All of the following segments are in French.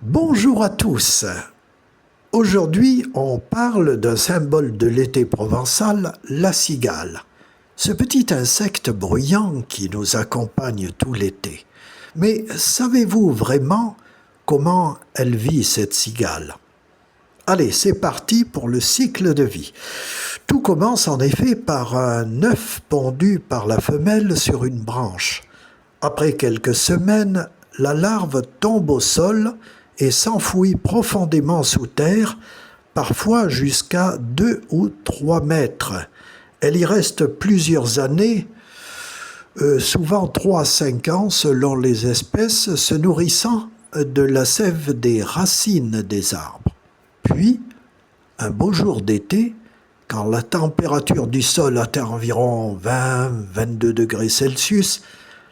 Bonjour à tous. Aujourd'hui, on parle d'un symbole de l'été provençal, la cigale. Ce petit insecte bruyant qui nous accompagne tout l'été. Mais savez-vous vraiment comment elle vit, cette cigale? Allez, c'est parti pour le cycle de vie. Tout commence en effet par un œuf pondu par la femelle sur une branche. Après quelques semaines, la larve tombe au sol et s'enfouit profondément sous terre, parfois jusqu'à 2 ou 3 mètres. Elle y reste plusieurs années, souvent 3 à 5 ans selon les espèces, se nourrissant de la sève des racines des arbres. Puis, un beau jour d'été, quand la température du sol atteint environ 20-22 degrés Celsius,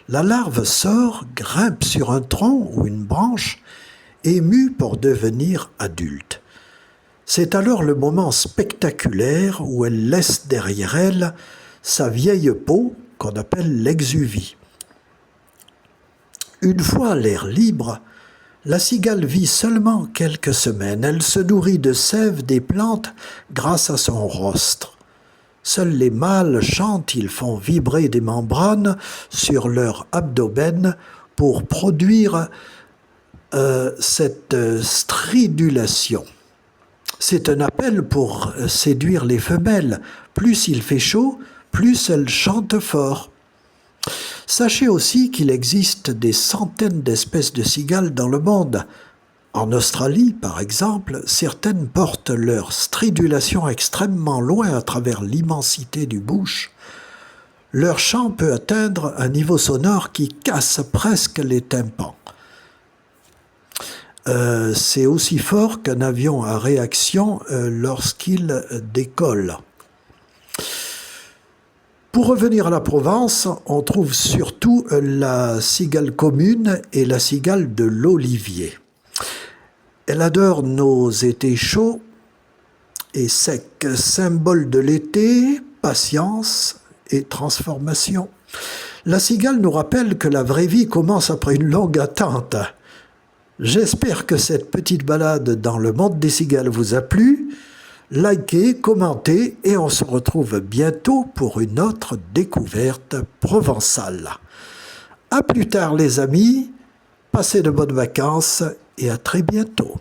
la larve sort, grimpe sur un tronc ou une branche et mue pour devenir adulte. C'est alors le moment spectaculaire où elle laisse derrière elle sa vieille peau qu'on appelle l'exuvie. Une fois à l'air libre, la cigale vit seulement quelques semaines. Elle se nourrit de sève des plantes grâce à son rostre. Seuls les mâles chantent, ils font vibrer des membranes sur leur abdomen pour produire cette stridulation. C'est un appel pour séduire les femelles. Plus il fait chaud, plus elles chantent fort. Sachez aussi qu'il existe des centaines d'espèces de cigales dans le monde. En Australie, par exemple, certaines portent leur stridulation extrêmement loin à travers l'immensité du bush. Leur chant peut atteindre un niveau sonore qui casse presque les tympans. C'est aussi fort qu'un avion à réaction lorsqu'il décolle. Pour revenir à la Provence, on trouve surtout la cigale commune et la cigale de l'olivier. Elle adore nos étés chauds et secs, symbole de l'été, patience et transformation. La cigale nous rappelle que la vraie vie commence après une longue attente. J'espère que cette petite balade dans le monde des cigales vous a plu. Likez, commentez et on se retrouve bientôt pour une autre découverte provençale. À plus tard les amis, passez de bonnes vacances et à très bientôt.